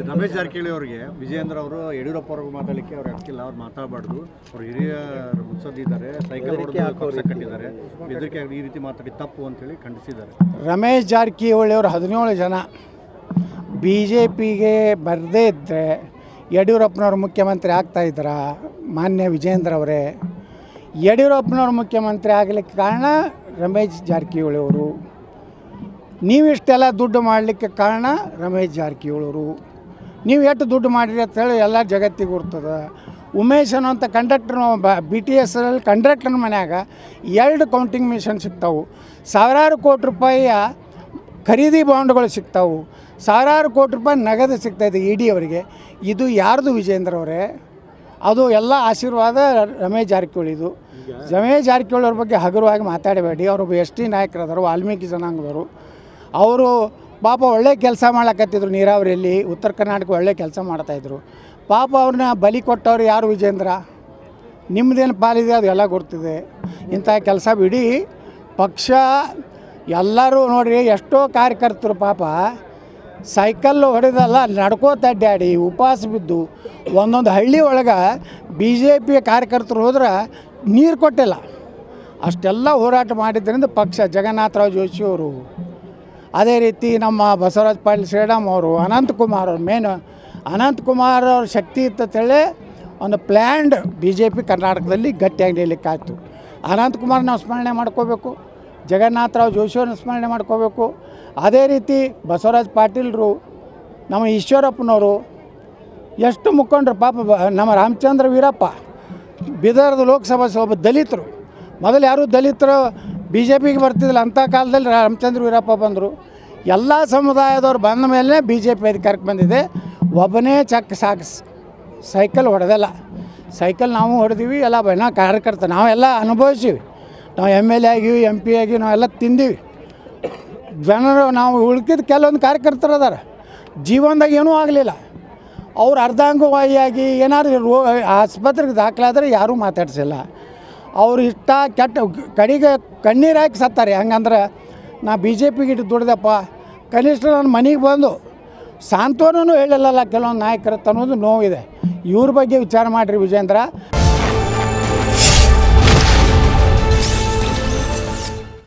ರಮೇಶ್ ಜಾರಕಿಹೊಳಿ ಅವರಿಗೆ ವಿಜಯೇಂದ್ರ ಅವರು ಯಡಿಯೂರಪ್ಪ ಅವ್ರಿಗೆ ಮಾತಾಡಲಿಕ್ಕೆ ಅವ್ರು ಆಗ್ತಿಲ್ಲ, ಅವ್ರು ಮಾತಾಡಬಾರ್ದು, ಅವ್ರು ಹಿರಿಯ ಮುತ್ಸದ್ದಿದ್ದಾರೆ, ಸೈಕಲ್ ಪಕ್ಷ ಕಟ್ಟಿದ್ದಾರೆ, ಬೆದರಿಕೆ ಈ ರೀತಿ ಮಾತಾಡಿ ತಪ್ಪು ಅಂತೇಳಿ ಖಂಡಿಸಿದ್ದಾರೆ. ರಮೇಶ್ ಜಾರಕಿಹೊಳಿ ಅವರು 17 ಜನ ಬಿ ಜೆ ಪಿಗೆ ಬರದೇ ಇದ್ದರೆ ಯಡಿಯೂರಪ್ಪನವ್ರು ಮುಖ್ಯಮಂತ್ರಿ ಆಗ್ತಾಯಿದ್ರ? ಮಾನ್ಯ ವಿಜಯೇಂದ್ರ ಅವರೇ, ಯಡಿಯೂರಪ್ಪನವ್ರು ಮುಖ್ಯಮಂತ್ರಿ ಆಗಲಿಕ್ಕೆ ಕಾರಣ ರಮೇಶ್ ಜಾರಕಿಹೊಳಿ ಅವರು. ನೀವಿಷ್ಟೆಲ್ಲ ದುಡ್ಡು ಮಾಡಲಿಕ್ಕೆ ಕಾರಣ ರಮೇಶ್ ಜಾರಕಿಹೊಳಿ ಅವರು. ನೀವು ಎಷ್ಟು ದುಡ್ಡು ಮಾಡಿರಿ ಅಂತೇಳಿ ಎಲ್ಲ ಜಗತ್ತಿಗೆ ಗುರ್ತದೆ. ಉಮೇಶ್ ಅನ್ನೋಂಥ ಕಂಡಕ್ಟರ್ BTS ಕಂಡಕ್ಟರ್ ಮನ್ಯಾಗ 2 ಕೌಂಟಿಂಗ್ ಮಿಷನ್ ಸಿಗ್ತಾವೆ, ಸಾವಿರಾರು ಕೋಟಿ ರೂಪಾಯಿಯ ಖರೀದಿ ಬಾಂಡ್ಗಳು ಸಿಗ್ತಾವೆ, ಸಾವಿರಾರು ಕೋಟಿ ರೂಪಾಯಿ ನಗದು ಸಿಗ್ತಾಯಿದೆ ED ಅವರಿಗೆ. ಇದು ಯಾರ್ದು ವಿಜೇಂದ್ರ ಅವರೇ? ಅದು ಎಲ್ಲ ಆಶೀರ್ವಾದ ರಮೇಶ್ ಜಾರಕಿಹೊಳಿದು. ರಮೇಶ್ ಜಾರಕಿಹೊಳಿ ಅವ್ರ ಬಗ್ಗೆ ಹಗುರವಾಗಿ ಮಾತಾಡಬೇಡಿ. ಅವರು ST ನಾಯಕರದರು, ವಾಲ್ಮೀಕಿ ಜನಾಂಗದವರು. ಅವರು ಪಾಪ ಒಳ್ಳೆ ಕೆಲಸ ಮಾಡಕತ್ತಿದ್ರು, ನೀರಾವರಿಯಲ್ಲಿ ಉತ್ತರ ಕರ್ನಾಟಕ ಒಳ್ಳೆ ಕೆಲಸ ಮಾಡ್ತಾಯಿದ್ರು. ಪಾಪ ಅವ್ರನ್ನ ಬಲಿ ಕೊಟ್ಟವ್ರು ಯಾರು? ವಿಜೇಂದ್ರ. ನಿಮ್ಮದೇನು ಪಾಲಿದೆ ಅದು ಎಲ್ಲ ಗೊತ್ತಿದೆ. ಇಂಥ ಕೆಲಸ ಬಿಡಿ. ಪಕ್ಷ ಎಲ್ಲರೂ ನೋಡಿರಿ, ಎಷ್ಟೋ ಕಾರ್ಯಕರ್ತರು ಪಾಪ ಸೈಕಲ್ಲು ಹೊಡೆದಲ್ಲ, ನಡ್ಕೋತ ಅಡ್ಡಾಡಿ ಉಪವಾಸ ಬಿದ್ದು ಒಂದೊಂದು ಹಳ್ಳಿ ಒಳಗೆ BJP ಕಾರ್ಯಕರ್ತರು ಹೋದ್ರೆ ನೀರು ಕೊಟ್ಟಿಲ್ಲ. ಅಷ್ಟೆಲ್ಲ ಹೋರಾಟ ಮಾಡಿದ್ದರಿಂದ ಪಕ್ಷ. ಜಗನ್ನಾಥರಾವ್ ಜೋಶಿ ಅವರು, ಅದೇ ರೀತಿ ನಮ್ಮ ಬಸವರಾಜ ಪಾಟೀಲ್ ಶ್ರೀರಾಮ್ ಅವರು, ಅನಂತಕುಮಾರ್ ಅವರು. ಮೇನ್ ಅನಂತಕುಮಾರ್ ಅವ್ರ ಶಕ್ತಿ ಇತ್ತಂತೇಳಿ ಒಂದು ಪ್ಲ್ಯಾಂಡ್ BJP ಕರ್ನಾಟಕದಲ್ಲಿ ಗಟ್ಟಿಯಾಗಿ ನಿಲ್ಲಕ್ಕಾಯ್ತು. ಅನಂತಕುಮಾರ್ ನಾವು ಸ್ಮರಣೆ ಮಾಡ್ಕೋಬೇಕು, ಜಗನ್ನಾಥರಾವ್ ಜೋಶಿಯವ್ರನ್ನ ಸ್ಮರಣೆ ಮಾಡ್ಕೋಬೇಕು. ಅದೇ ರೀತಿ ಬಸವರಾಜ ಪಾಟೀಲ್ರು, ನಮ್ಮ ಈಶ್ವರಪ್ಪನವರು, ಎಷ್ಟು ಮುಖಂಡರು ಪಾಪ. ನಮ್ಮ ರಾಮಚಂದ್ರ ವೀರಪ್ಪ, ಬೀದರ್ದ ಲೋಕಸಭಾ ಒಬ್ಬ ದಲಿತರು. ಮೊದಲು ಯಾರೂ ದಲಿತರು BJPಗೆ ಬರ್ತಿದ್ದಿಲ್ಲ, ಅಂಥ ಕಾಲದಲ್ಲಿ ರಾಮಚಂದ್ರ ವೀರಪ್ಪ ಬಂದರು. ಎಲ್ಲ ಸಮುದಾಯದವ್ರು ಬಂದ ಮೇಲೆ BJP ಅಧಿಕಾರಕ್ಕೆ ಬಂದಿದೆ. ಒಬ್ಬನೇ ಸೈಕಲ್ ಹೊಡೆದಲ್ಲ. ಸೈಕಲ್ ನಾವು ಹೊಡೆದೀವಿ, ಎಲ್ಲ ಬಣ್ಣ ಕಾರ್ಯಕರ್ತ ನಾವೆಲ್ಲ ಅನುಭವಿಸೀವಿ. ನಾವು MLA ಆಗಿವಿ, MP ಆಗಿವಿ, ನಾವೆಲ್ಲ ತಿಂದೀವಿ. ಜನರು ನಾವು ಉಳ್ಕಿದ ಕೆಲವೊಂದು ಕಾರ್ಯಕರ್ತರು ಅದಾರ, ಜೀವನದಾಗ ಏನೂ ಆಗಲಿಲ್ಲ. ಅವ್ರು ಅರ್ಧಾಂಗವಾಯಿಯಾಗಿ ಏನಾದ್ರು ಆಸ್ಪತ್ರೆಗೆ ದಾಖಲಾದರೆ ಯಾರೂ ಮಾತಾಡ್ಸಿಲ್ಲ. ಅವ್ರು ಇಷ್ಟ ಕೆಟ್ಟ ಕಡೆಗೆ ಕಣ್ಣೀರು ಹಾಕಿ ಸತ್ತಾರೆ. ಹಂಗಂದ್ರೆ ನಾ BJPಗೆ ಇಟ್ಟು ದುಡ್ದಪ್ಪ, ಕನಿಷ್ಠ ನನ್ನ ಮನೆಗೆ ಬಂದು ಸಾಂತ್ವನೂ ಹೇಳಿಲ್ಲಲ್ಲ ಕೆಲವೊಂದು ನಾಯಕರು ಅನ್ನೋದು ನೋವಿದೆ. ಇವ್ರ ಬಗ್ಗೆ ವಿಚಾರ ಮಾಡಿರಿ ವಿಜೇಂದ್ರ.